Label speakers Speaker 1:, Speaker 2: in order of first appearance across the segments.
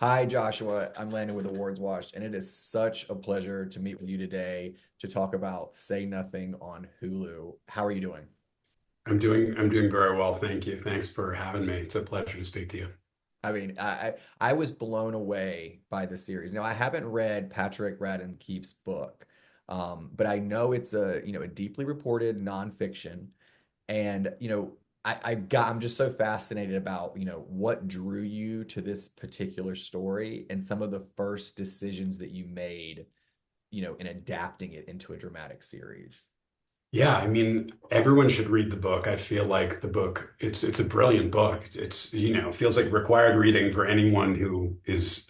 Speaker 1: Hi, Joshua. I'm Landon with Awards Watch, and it is such a pleasure to meet with you today to talk about Say Nothing on Hulu. How are you doing?
Speaker 2: I'm doing very well, thank you. Thanks for having me. It's a pleasure to speak to you.
Speaker 1: I was blown away by the series. Now, I haven't read Patrick Radden Keefe's book, but I know it's a deeply reported nonfiction. And, I'm just so fascinated about, what drew you to this particular story and some of the first decisions that you made, in adapting it into a dramatic series.
Speaker 2: Yeah, I mean, everyone should read the book. I feel like the book, it's a brilliant book. Feels like required reading for anyone who is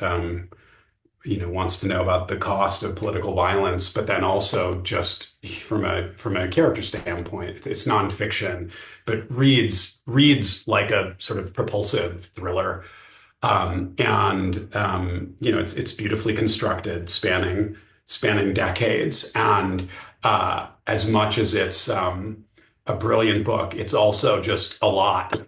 Speaker 2: wants to know about the cost of political violence, but then also just from a character standpoint, it's nonfiction, but reads like a sort of propulsive thriller. It's beautifully constructed, spanning decades. And as much as it's a brilliant book, it's also just a lot.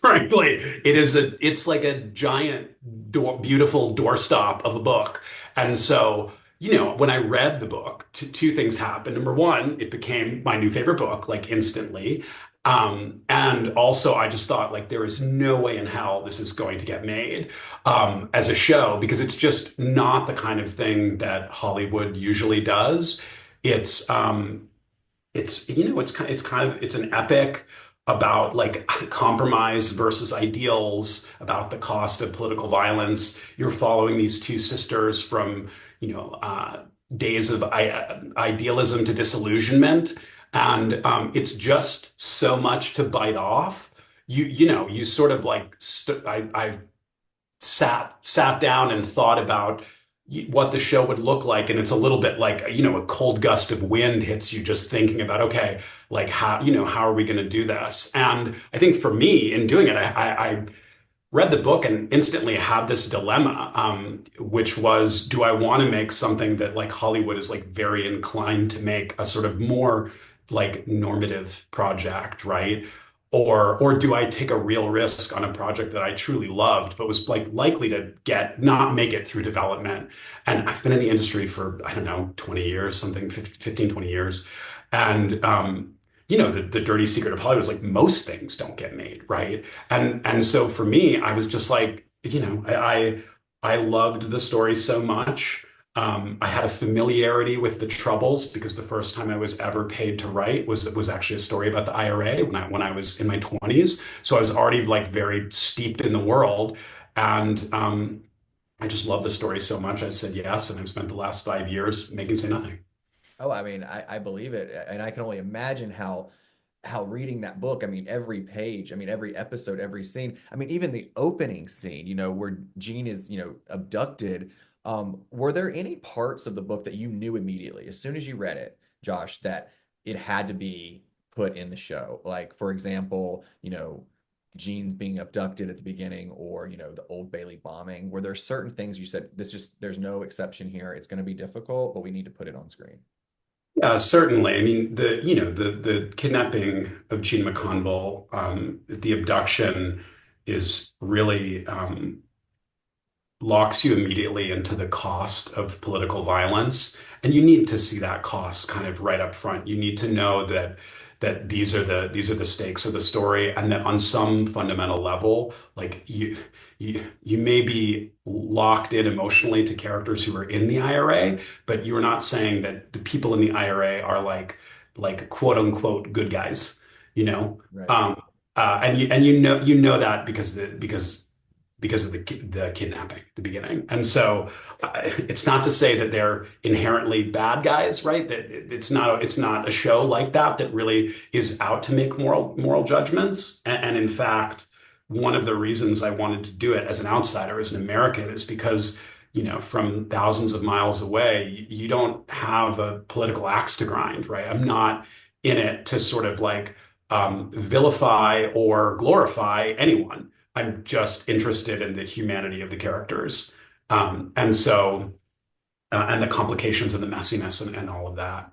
Speaker 2: Frankly, it's like a giant, beautiful doorstop of a book. And so, when I read the book, two things happened. Number one, it became my new favorite book, like instantly. And also, I just thought like there is no way in hell this is going to get made as a show because it's just not the kind of thing that Hollywood usually does. It's it's an epic about like compromise versus ideals, about the cost of political violence. You're following these two sisters from days of idealism to disillusionment, and it's just so much to bite off. You sort of like I've sat down and thought about what the show would look like, and it's a little bit like a cold gust of wind hits you just thinking about, okay, like how are we going to do this? And I think for me in doing it, I read the book and instantly had this dilemma, which was, do I want to make something that like Hollywood is like very inclined to make, a sort of more like normative project, right? Or do I take a real risk on a project that I truly loved, but was like likely to not make it through development? And I've been in the industry for, I don't know, 20 years, something 15, 20 years. And, the dirty secret of Hollywood is like most things don't get made, right? And so for me, I was just like, I loved the story so much. I had a familiarity with the Troubles because the first time I was ever paid to write was actually a story about the IRA when I was in my 20s. So I was already like very steeped in the world, and I just love the story so much. I said yes, and I've spent the last 5 years making Say Nothing.
Speaker 1: Oh, I believe it, and I can only imagine how reading that book, every page, every episode, every scene, even the opening scene, where Jean is, abducted. Were there any parts of the book that you knew immediately, as soon as you read it, Josh, that it had to be put in the show? Like, for example, Jean being abducted at the beginning, or, the Old Bailey bombing. Were there certain things you said, there's no exception here. It's going to be difficult, but we need to put it on screen?
Speaker 2: Yeah, certainly. I mean, the kidnapping of Gene McConville, the abduction is really locks you immediately into the cost of political violence, and you need to see that cost kind of right up front. You need to know that these are the stakes of the story, and that on some fundamental level, like you may be locked in emotionally to characters who are in the IRA, but you're not saying that the people in the IRA are like quote unquote good guys, you know.
Speaker 1: Right.
Speaker 2: And you know that because of the kidnapping at the beginning. And so it's not to say that they're inherently bad guys, right? That it's not a show like that really is out to make moral judgments. And in fact, one of the reasons I wanted to do it as an outsider, as an American, is because from thousands of miles away, you don't have a political axe to grind, right? I'm not in it to sort of like vilify or glorify anyone. I'm just interested in the humanity of the characters. And the complications and the messiness and all of that.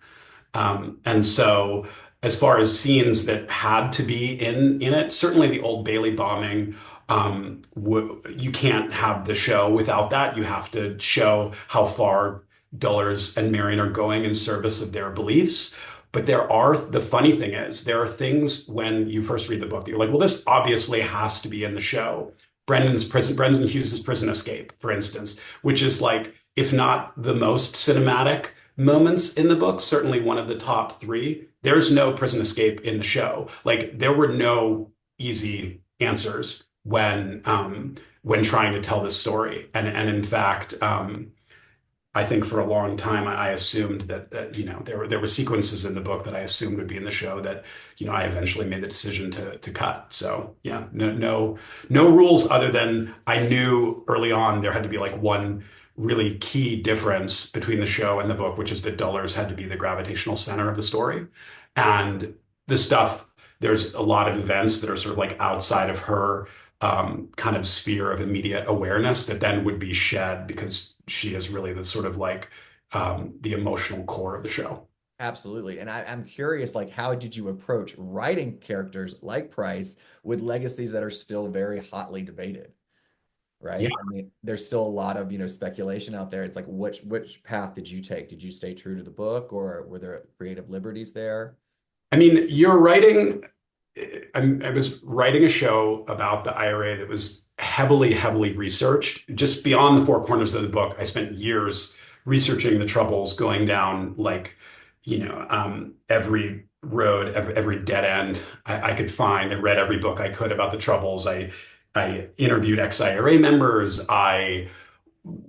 Speaker 2: And so, as far as scenes that had to be in it, certainly the Old Bailey bombing, You can't have the show without that. You have to show how far Dolours and Marian are going in service of their beliefs. But the funny thing is, there are things when you first read the book that you're like, well, this obviously has to be in the show. Brendan Hughes's prison escape, for instance, which is like, if not the most cinematic moments in the book, certainly one of the top three. There's no prison escape in the show. Like there were no easy answers when trying to tell this story. And in fact, I think for a long time I assumed that there were sequences in the book that I assumed would be in the show that I eventually made the decision to cut. So yeah, no rules other than I knew early on there had to be like one really key difference between the show and the book, which is that Dolours had to be the gravitational center of the story, and the stuff. There's a lot of events that are sort of like outside of her kind of sphere of immediate awareness that then would be shed because she is really the sort of like the emotional core of the show.
Speaker 1: Absolutely. And I'm curious, like, how did you approach writing characters like Price with legacies that are still very hotly debated,
Speaker 2: Yeah.
Speaker 1: right? I mean, there's still a lot of, speculation out there. It's like, which path did you take? Did you stay true to the book, or were there creative liberties there?
Speaker 2: I mean, you're writing. I was writing a show about the IRA that was heavily, heavily researched. Just beyond the four corners of the book, I spent years researching the troubles, going down like, every road, every dead end I could find. I read every book I could about the troubles. I interviewed ex-IRA members. I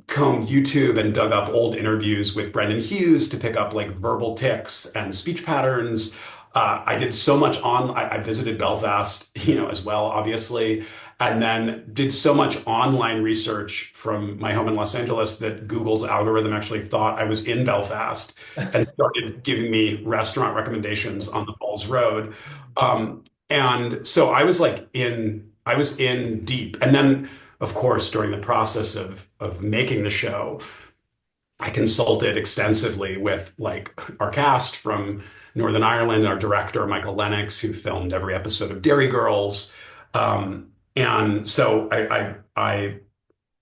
Speaker 2: combed YouTube and dug up old interviews with Brendan Hughes to pick up like verbal tics and speech patterns. I did so much I visited Belfast, as well, obviously, and then did so much online research from my home in Los Angeles that Google's algorithm actually thought I was in Belfast and started giving me restaurant recommendations on the Falls Road. And so I was in deep. And then, of course, during the process of making the show, I consulted extensively with like our cast from Northern Ireland, our director, Michael Lennox, who filmed every episode of Dairy Girls. And so I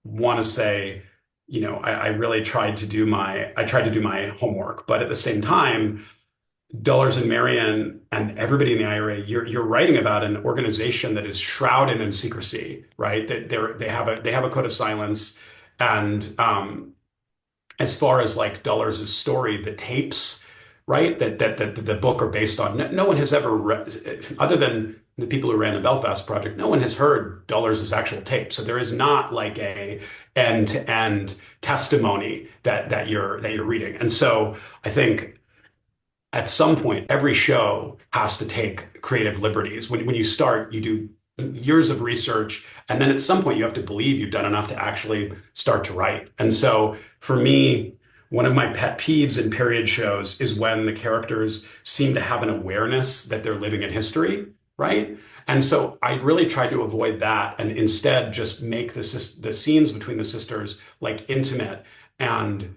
Speaker 2: want to say, I really tried to do my homework, but at the same time, Dolours and Marian and everybody in the IRA, you're writing about an organization that is shrouded in secrecy, right? That they have a code of silence, and as far as like Dolours' story, the tapes, right, that the book are based on, no one has ever read, other than the people who ran the Belfast Project, no one has heard Dolours' actual tape. So there is not like a end-to-end testimony that you're reading. And so I think at some point, every show has to take creative liberties. When you start, you do years of research, and then at some point, you have to believe you've done enough to actually start to write. And so for me, one of my pet peeves in period shows is when the characters seem to have an awareness that they're living in history, right? And so I really tried to avoid that and instead just make the scenes between the sisters like intimate and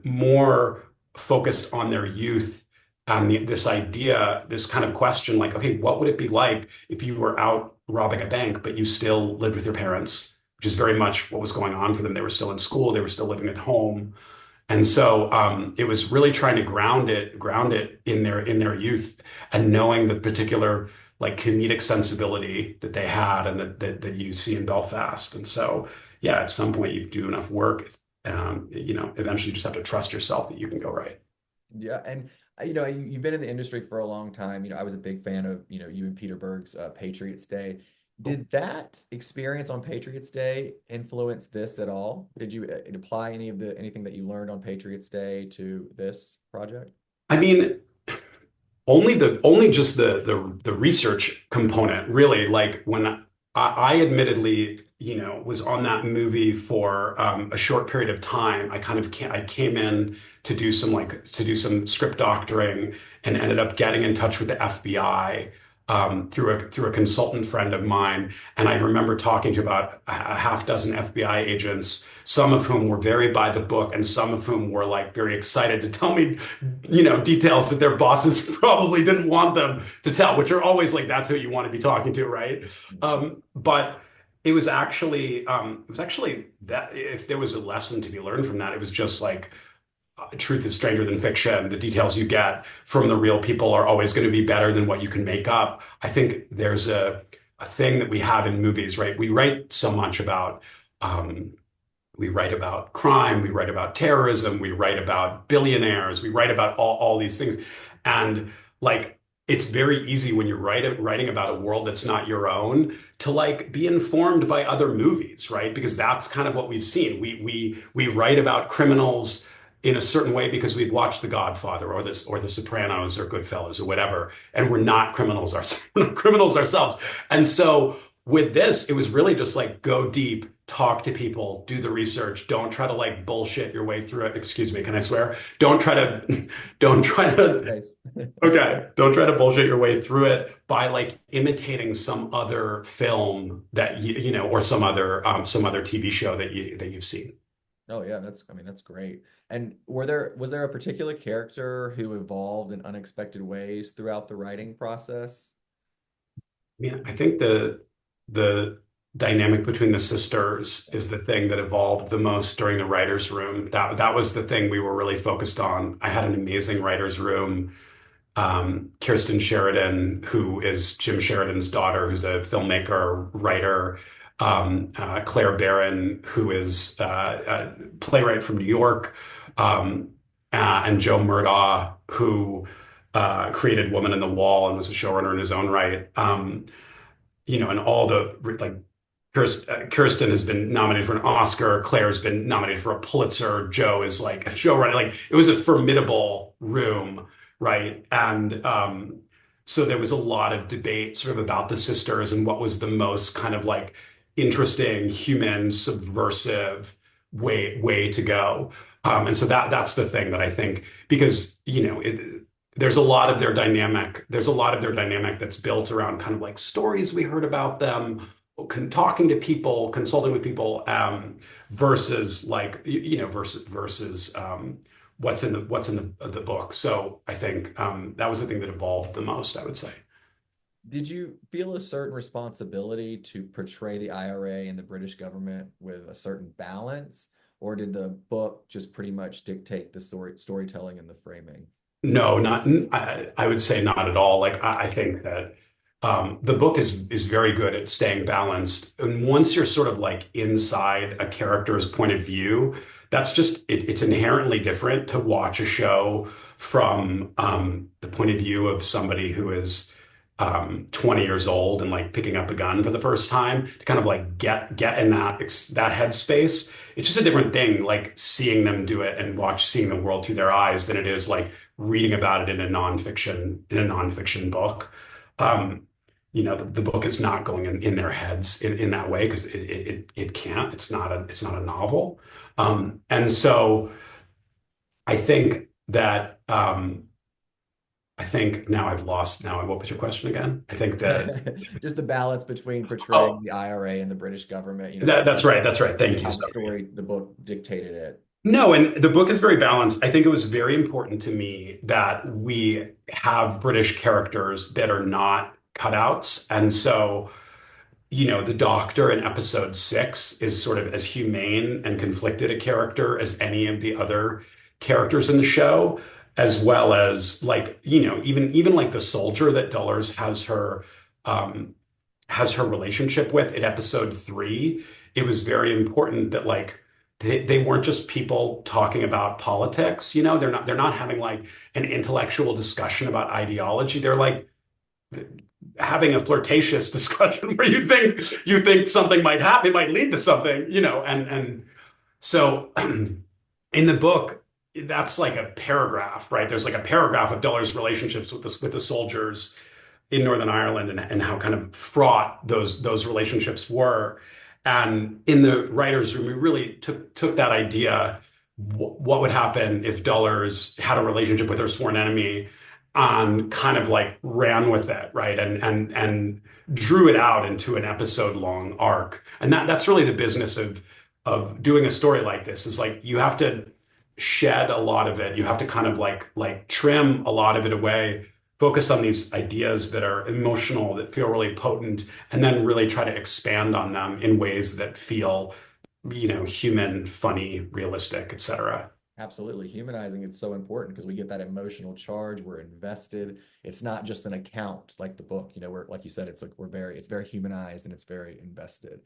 Speaker 2: more focused on their youth and this kind of question like, okay, what would it be like if you were out robbing a bank, but you still lived with your parents, which is very much what was going on for them. They were still in school, they were still living at home. And so it was really trying to ground it in their youth and knowing the particular like comedic sensibility that they had and that you see in Belfast. And so, yeah, at some point you do enough work, eventually you just have to trust yourself that you can go right.
Speaker 1: Yeah, and you've been in the industry for a long time. I was a big fan of you and Peter Berg's Patriots Day. Did that experience on Patriots Day influence this at all? Did you apply anything that you learned on Patriots Day to this project?
Speaker 2: I mean, only just the research component, really. Like when I admittedly, was on that movie for a short period of time. I came in to do some script doctoring and ended up getting in touch with the FBI through a consultant friend of mine. And I remember talking to about a half dozen FBI agents, some of whom were very by the book, and some of whom were like very excited to tell me, details that their bosses probably didn't want them to tell, which are always like, that's who you want to be talking to, right? But it was actually that if there was a lesson to be learned from that, it was just like truth is stranger than fiction. The details you get from the real people are always going to be better than what you can make up. I think there's a thing that we have in movies, right? We write so much about um, we write about crime, we write about terrorism, we write about billionaires, we write about all these things. And like it's very easy when you're writing about a world that's not your own to like be informed by other movies, right? Because that's kind of what we've seen. We write about criminals in a certain way because we've watched The Godfather or this or The Sopranos or Goodfellas or whatever, and we're not criminals ourselves, we're not criminals ourselves. And so with this, it was really just like go deep, talk to people, do the research. Don't try to like bullshit your way through it. Excuse me, can I swear? Don't try to, don't try to,
Speaker 1: Nice.
Speaker 2: okay, don't try to bullshit your way through it by like imitating some other film that you know, or some other TV show that you've seen.
Speaker 1: Oh yeah, I mean that's great. And was there a particular character who evolved in unexpected ways throughout the writing process?
Speaker 2: Yeah, I think the dynamic between the sisters is the thing that evolved the most during the writers' room. That was the thing we were really focused on. I had an amazing writers' room. Kirsten Sheridan, who is Jim Sheridan's daughter, who's a filmmaker, writer. Claire Barron, who is a playwright from New York, and Joe Murdaugh, who created Woman in the Wall and was a showrunner in his own right. You know, and all the like Kirsten has been nominated for an Oscar. Claire's been nominated for a Pulitzer. Joe is like a showrunner. Like it was a formidable room, right? And so there was a lot of debate sort of about the sisters and what was the most kind of like interesting, human, subversive way to go. And so that's the thing that I think because you know there's a lot of their dynamic. There's a lot of their dynamic that's built around kind of like stories we heard about them, talking to people, consulting with people, versus like you know versus what's in the book. So I think that was the thing that evolved the most, I would say.
Speaker 1: Did you feel a certain responsibility to portray the IRA and the British government with a certain balance, or did the book just pretty much dictate the storytelling and the framing?
Speaker 2: No, not I would say not at all. Like I think that the book is very good at staying balanced. And once you're sort of like inside a character's point of view, that's just it's inherently different to watch a show from the point of view of somebody who is 20 years old and like picking up a gun for the first time to kind of like get in that headspace. It's just a different thing, like seeing them do it and seeing the world through their eyes than it is like reading about it in a nonfiction book. Um, you know, the book is not going in their heads in that way because it can't. It's not a novel. And so I think that I think now I've lost. Now, what was your question again? I think that.
Speaker 1: Just the balance between portraying
Speaker 2: Oh,
Speaker 1: the IRA and the British government, you know,
Speaker 2: that's right. That's right. Thank you.
Speaker 1: how the
Speaker 2: Sorry.
Speaker 1: story, the book dictated it.
Speaker 2: No, and the book is very balanced. I think it was very important to me that we have British characters that are not cutouts. And so, you know, the Doctor in episode 6 is sort of as humane and conflicted a character as any of the other characters in the show, as well as like, you know, even like the soldier that Dolours um, has her relationship with in episode 3. It was very important that like they weren't just people talking about politics, you know, they're not having like an intellectual discussion about ideology. They're like having a flirtatious discussion where you think something might happen, it might lead to something, you know, and so in the book, that's like a paragraph, right? There's like a paragraph of Dullar's relationships with the soldiers in Northern Ireland and how kind of fraught those relationships were. And in the writers' room, we really took that idea, what would happen if Dullar's had a relationship with her sworn enemy, and kind of like ran with it, right? And drew it out into an episode long arc. And that's really the business of doing a story like this is like you have to shed a lot of it. You have to kind of like trim a lot of it away focus on these ideas that are emotional, that feel really potent, and then really try to expand on them in ways that feel, human, funny, realistic, etc.
Speaker 1: Absolutely. Humanizing it's so important because we get that emotional charge. We're invested. It's not just an account like the book, we're like you said, it's very humanized and it's very invested.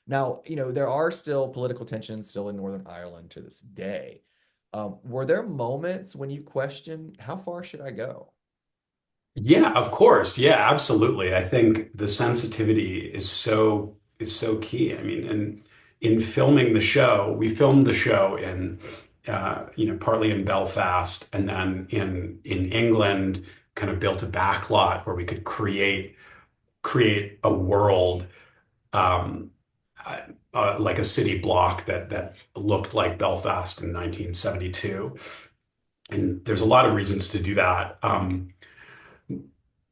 Speaker 1: Now, there are still political tensions still in Northern Ireland to this day. Were there moments when you questioned how far should I go?
Speaker 2: Yeah, of course. Yeah, absolutely. I think the sensitivity is so key. I mean, in filming the show, we filmed the show in partly in Belfast and then in England, kind of built a backlot where we could create a world um, like a city block that looked like Belfast in 1972. And there's a lot of reasons to do that.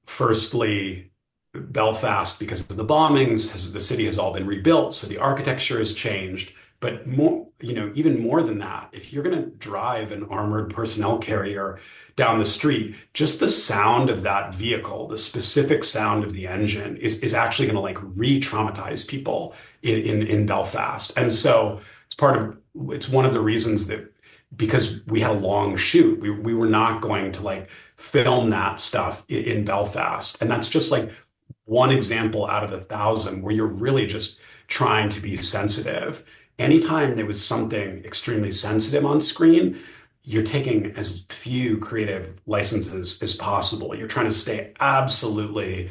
Speaker 2: Firstly, Belfast, because of the bombings, the city has all been rebuilt, so the architecture has changed. But more, even more than that, if you're going to drive an armored personnel carrier down the street, just the sound of that vehicle, the specific sound of the engine is actually going to like re-traumatize people in Belfast. And so it's one of the reasons that because we had a long shoot, we were not going to like film that stuff in Belfast. And that's just like one example out of 1,000 where you're really just trying to be sensitive. Anytime there was something extremely sensitive on screen, you're taking as few creative licenses as possible. You're trying to stay absolutely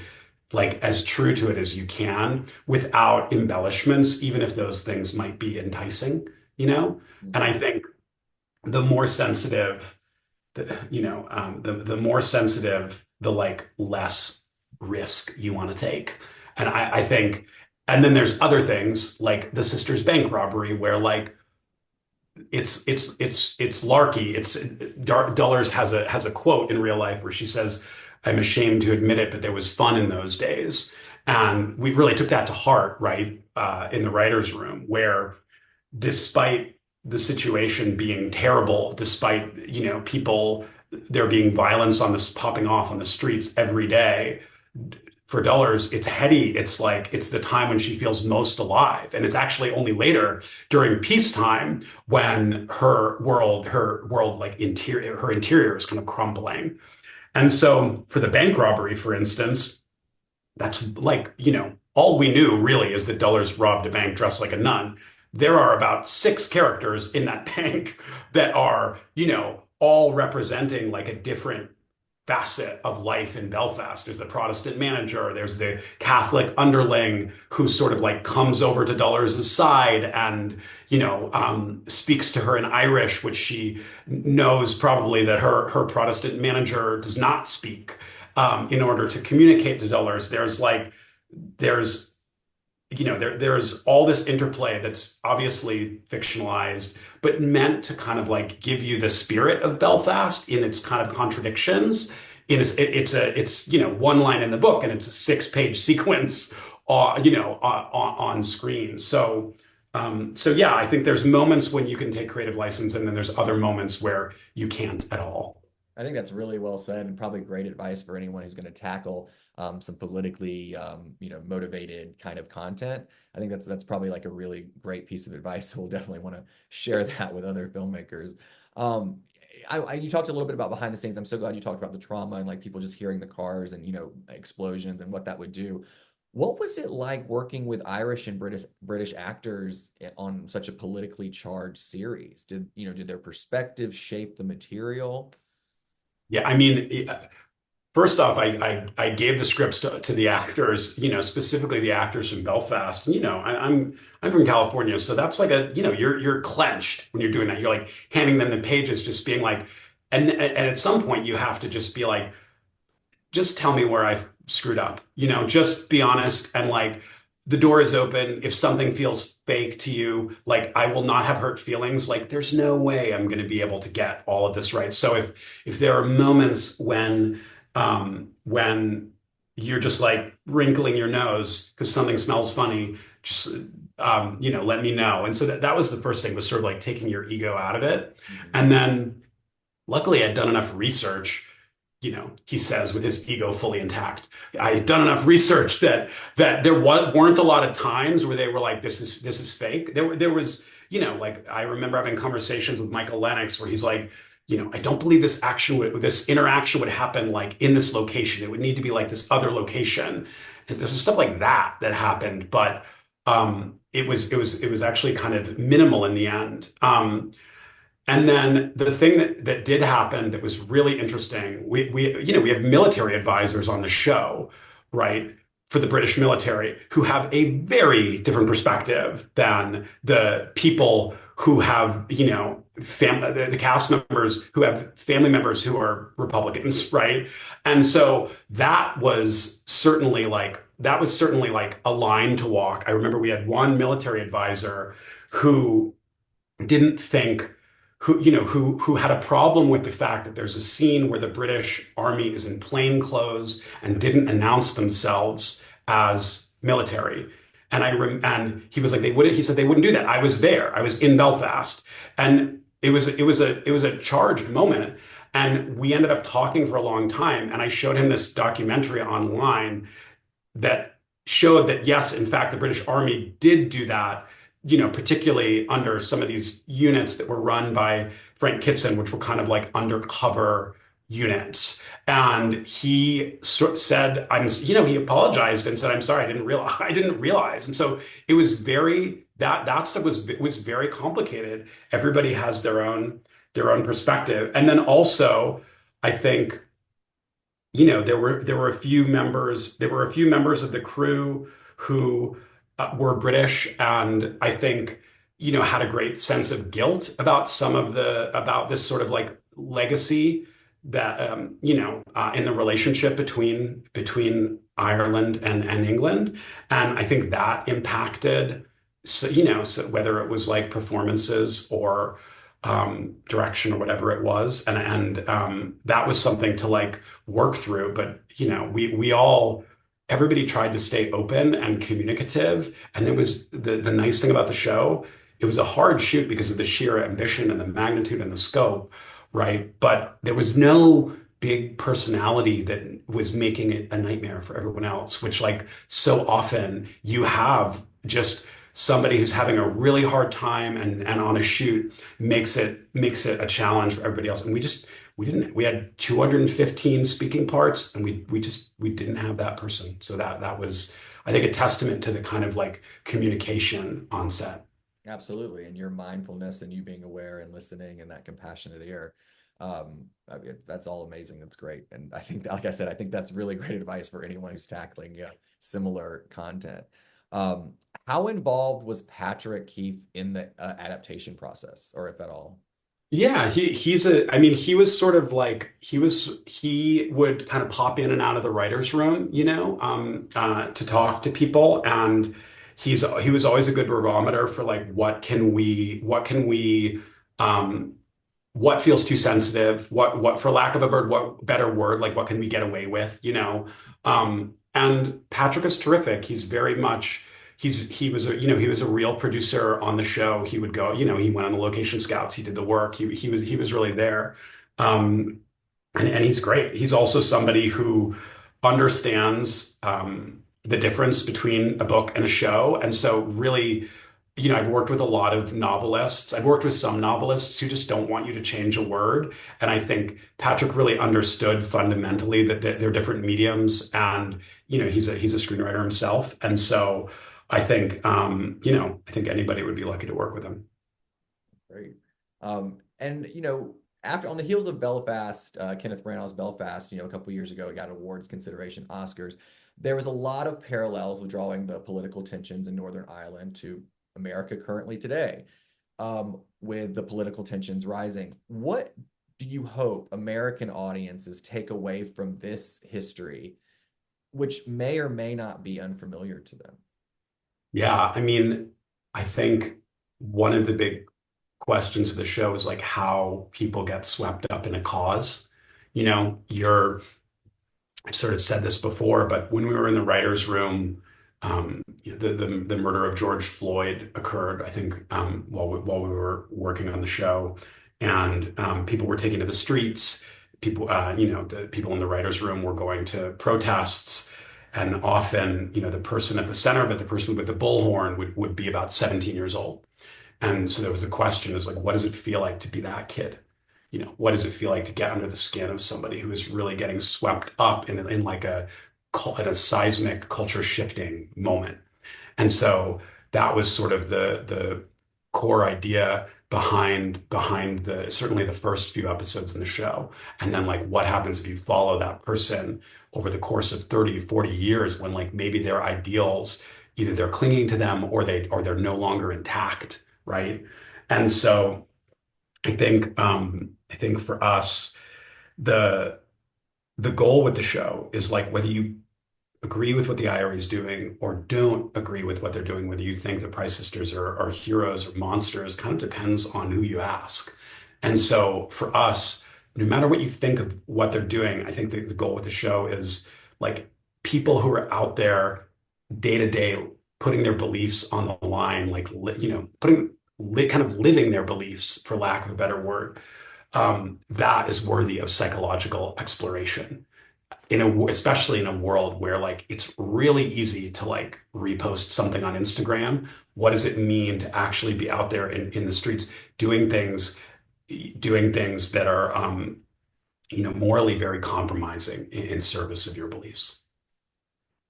Speaker 2: like as true to it as you can without embellishments, even if those things might be enticing, you know? And I
Speaker 1: Mhm.
Speaker 2: think the more sensitive the more sensitive, the like less risk you want to take. And I think, and then there's other things like the sister's bank robbery, where like it's larky. Dulles has a quote in real life where she says, "I'm ashamed to admit it, but there was fun in those days." And we really took that to heart, right, in the writers' room, where despite the situation being terrible, despite, people, there being violence on this popping off on the streets every day, for Dulles, it's heady. It's like it's the time when she feels most alive. And it's actually only later during peacetime when her world like her interior is kind of crumbling. And so for the bank robbery, for instance, that's like, all we knew really is that Dulles robbed a bank dressed like a nun. There are about 6 characters in that bank that are, all representing like a different facet of life in Belfast. There's the Protestant manager, there's the Catholic underling who sort of like comes over to Dulles' side and, speaks to her in Irish, which she knows probably that her Protestant manager does not speak in order to communicate to Dulles. There's there's all this interplay that's obviously fictionalized, but meant to kind of like give you the spirit of Belfast in its kind of contradictions. It's one line in the book, and it's a 6-page sequence, on screen. So yeah, I think there's moments when you can take creative license, and then there's other moments where you can't at all.
Speaker 1: I think that's really well said and probably great advice for anyone who's going to tackle some politically, motivated kind of content. I think that's probably like a really great piece of advice. So we'll definitely want to share that with other filmmakers. Um, you talked a little bit about behind the scenes. I'm so glad you talked about the trauma and like people just hearing the cars and explosions and what that would do. What was it like working with Irish and British actors on such a politically charged series? Did their perspectives shape the material?
Speaker 2: Yeah, I mean, first off, I gave the scripts to the actors, specifically the actors from Belfast. I'm from California, so that's like you're clenched when you're doing that. You're like handing them the pages, just being like, and at some point you have to just be like, just tell me where I've screwed up. Just be honest, and like the door is open. If something feels fake to you, like I will not have hurt feelings. Like there's no way I'm going to be able to get all of this right. So if there are moments when you're just like wrinkling your nose because something smells funny, just let me know. And so that was the first thing, was sort of like taking your ego out of it.
Speaker 1: Mhm.
Speaker 2: And then luckily I'd done enough research he says with his ego fully intact, I had done enough research that weren't a lot of times where they were like, this is fake. There was, like I remember having conversations with Michael Lennox where he's like, I don't believe this interaction would happen like in this location. It would need to be like this other location. And there's stuff like that happened, but it was actually kind of minimal in the end. And then the thing that did happen that was really interesting, we have military advisors on the show, right, for the British military who have a very different perspective than the people who have, the cast members who have family members who are Republicans, right? And so that was certainly like a line to walk. I remember we had one military advisor who didn't think who had a problem with the fact that there's a scene where the British Army is in plain clothes and didn't announce themselves as military. And he was like, he said they wouldn't do that. I was there. I was in Belfast. And it was a charged moment. And we ended up talking for a long time. And I showed him this documentary online that showed that, yes, in fact, the British Army did do that, particularly under some of these units that were run by Frank Kitson, which were kind of like undercover units. And he said, he apologized and said, I'm sorry, I didn't realize. And so it was that stuff was very complicated. Everybody has their own perspective. And then also, I think, there were a few members of the crew who were British, and I think had a great sense of guilt about this sort of like legacy that in the relationship between Ireland and England, and I think that impacted so whether it was like performances or direction or whatever it was, and that was something to like work through. But everybody tried to stay open and communicative, and there was the nice thing about the show. It was a hard shoot because of the sheer ambition and the magnitude and the scope, right? But there was no big personality that was making it a nightmare for everyone else, which like so often you have just somebody who's having a really hard time and on a shoot makes it a challenge for everybody else. And we had 215 speaking parts, and we didn't have that person. So that was, I think, a testament to the kind of like communication on set.
Speaker 1: Absolutely. And your mindfulness and you being aware and listening and that compassionate ear. I mean, that's all amazing. That's great. And I think, like I said, I think that's really great advice for anyone who's tackling similar content. How involved was Patrick Keefe in the adaptation process, or if at all?
Speaker 2: Yeah, I mean, he was sort of like, he would kind of pop in and out of the writer's room, to talk to people. And he was always a good barometer for like, what feels too sensitive, for lack of a what better word, like what can we get away with, and Patrick is terrific. He's very much, he was a real producer on the show. He would go, he went on the location scouts, he did the work, he was really there. And he's great. He's also somebody who understands the difference between a book and a show. And so really, I've worked with a lot of novelists. I've worked with some novelists who just don't want you to change a word. And I think Patrick really understood fundamentally that they're different mediums. And, he's a screenwriter himself. And so I think anybody would be lucky to work with him.
Speaker 1: Great. And after on the heels of Belfast, Kenneth Branagh's Belfast, a couple years ago, it got awards consideration, Oscars. There was a lot of parallels with drawing the political tensions in Northern Ireland to America currently today, with the political tensions rising. What do you hope American audiences take away from this history, which may or may not be unfamiliar to them?
Speaker 2: Yeah, I mean, I think one of the big questions of the show is like how people get swept up in a cause. I've sort of said this before, but when we were in the writer's room, the murder of George Floyd occurred, I think, while we were working on the show, and people were taken to the streets. people, the people in the writers' room were going to protests, and often, the person at the center of it, the person with the bullhorn, would be about 17 years old. And so there was a question, is like, what does it feel like to be that kid? What does it feel like to get under the skin of somebody who is really getting swept up in like in a seismic culture shifting moment? And so that was sort of the core idea behind the certainly the first few episodes in the show. And then like what happens if you follow that person over the course of 30, 40 years when like maybe their ideals, either they're clinging to them or they're no longer intact, right? And so I think for us, the the goal with the show is like whether you agree with what the IRA is doing or don't agree with what they're doing, whether you think the Price sisters are heroes or monsters, kind of depends on who you ask. And so for us, no matter what you think of what they're doing, I think the goal with the show is like people who are out there day to day putting their beliefs on the line, like, kind of living their beliefs, for lack of a better word, that is worthy of psychological exploration especially in a world where like it's really easy to like repost something on Instagram. What does it mean to actually be out there in the streets doing things that are morally very compromising in service of your beliefs?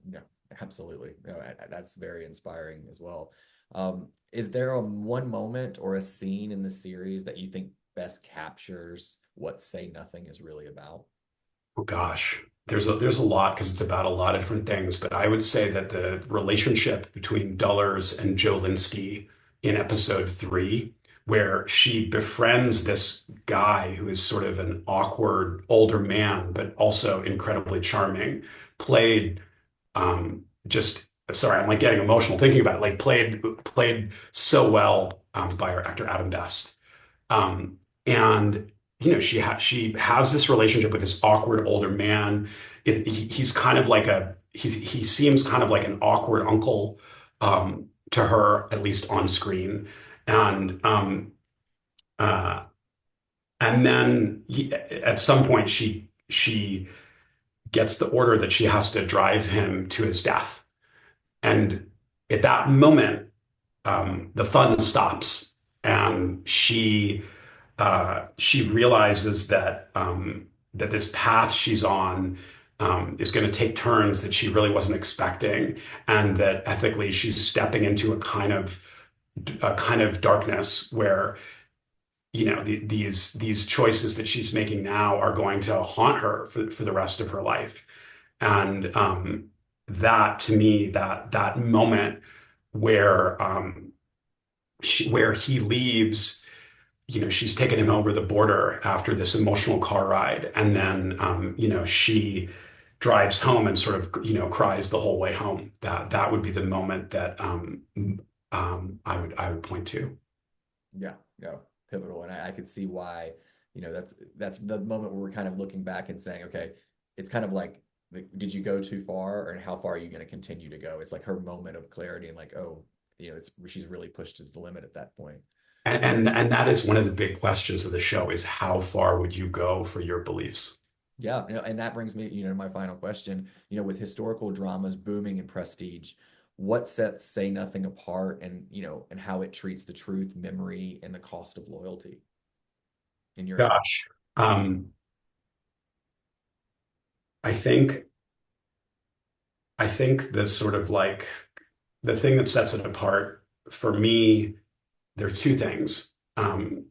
Speaker 1: Yeah, absolutely. No, that's very inspiring as well. Is there one moment or a scene in the series that you think best captures what Say Nothing is really about?
Speaker 2: Oh gosh, there's a lot because it's about a lot of different things, but I would say that the relationship between Dolours and Joe Linsky in episode 3, where she befriends this guy who is sort of an awkward older man, but also incredibly charming, played just sorry, I'm like getting emotional thinking about it, like played so well by our actor Adam Best. And she has this relationship with this awkward older man. He's kind of like he seems kind of like an awkward uncle to her, at least on screen. And uh, and then at some point she gets the order that she has to drive him to his death. And at that moment, the fun stops, and she realizes that this path she's on is going to take turns that she really wasn't expecting, and that ethically she's stepping into a kind of darkness where these choices that she's making now are going to haunt her for the rest of her life. And that to me, that moment where where he leaves, she's taken him over the border after this emotional car ride, and then she drives home and sort of cries the whole way home. That would be the moment that I would point to.
Speaker 1: Yeah, no, pivotal. And I could see why, that's the moment where we're kind of looking back and saying, okay, it's kind of like, did you go too far, and how far are you going to continue to go? It's like her moment of clarity and like, oh, it's she's really pushed to the limit at that point.
Speaker 2: And that is one of the big questions of the show is how far would you go for your beliefs?
Speaker 1: Yeah, and that brings me, to my final question. With historical dramas booming in prestige, what sets Say Nothing apart, and how it treats the truth, memory, and the cost of loyalty, in your opinion?
Speaker 2: Gosh. Um, I think the sort of like the thing that sets it apart for me, there are two things. And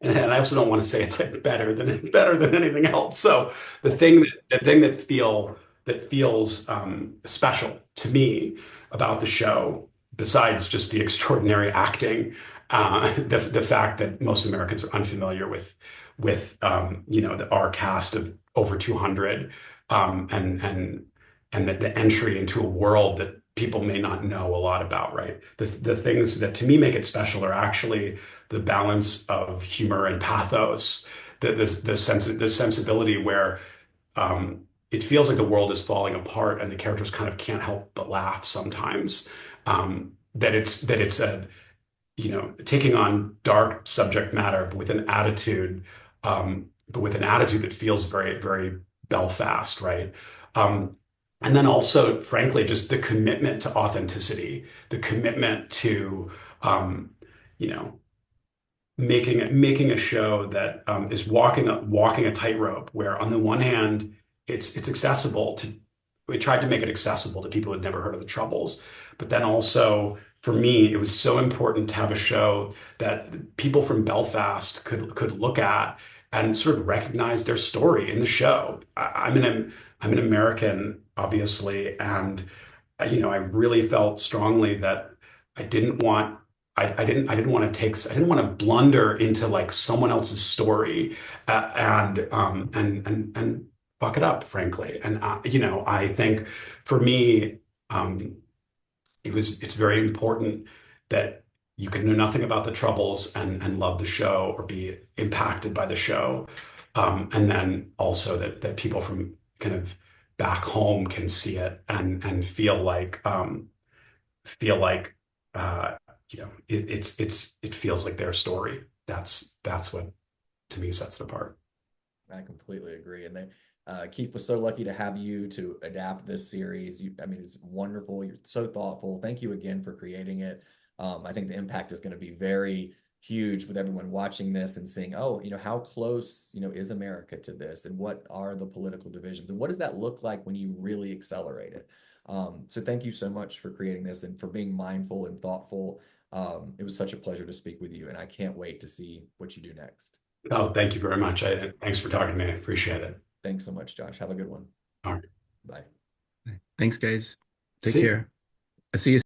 Speaker 2: I also don't want to say it's like better than anything else. So the thing that feels special to me about the show, besides just the extraordinary acting, the fact that most Americans are unfamiliar with our cast of over 200, and that the entry into a world that people may not know a lot about, right? The things that to me make it special are actually the balance of humor and pathos, the sensibility where it feels like the world is falling apart and the characters kind of can't help but laugh sometimes. That it's a taking on dark subject matter with an attitude but with an attitude that feels very, very Belfast, right? Um, and then also, frankly, just the commitment to authenticity, the commitment to, um, you know, making a show that is walking a tightrope, where on the one hand, it's accessible to. We tried to make it accessible to people who had never heard of the Troubles, but then also for me, it was so important to have a show that people from Belfast could look at and sort of recognize their story in the show. I'm an American, obviously, and I really felt strongly that I didn't want I didn't want to blunder into like someone else's story and fuck it up, frankly. And I think for me, um, it's very important that you can know nothing about the Troubles and love the show or be impacted by the show, and then also that people from kind of back home can see it and feel like it feels like their story. That's what to me sets it apart.
Speaker 1: I completely agree. And Keith was so lucky to have you to adapt this series. I mean, it's wonderful. You're so thoughtful. Thank you again for creating it. I think the impact is going to be very huge with everyone watching this and seeing, oh, how close, is America to this, and what are the political divisions, and what does that look like when you really accelerate it? So thank you so much for creating this and for being mindful and thoughtful. It was such a pleasure to speak with you, and I can't wait to see what you do next.
Speaker 2: Oh, thank you very much. Thanks for talking to me. I appreciate it.
Speaker 1: Thanks so much, Josh. Have a good one.
Speaker 2: All right.
Speaker 1: Bye.
Speaker 3: Thanks, guys. Take
Speaker 2: See you.
Speaker 3: care. I see you.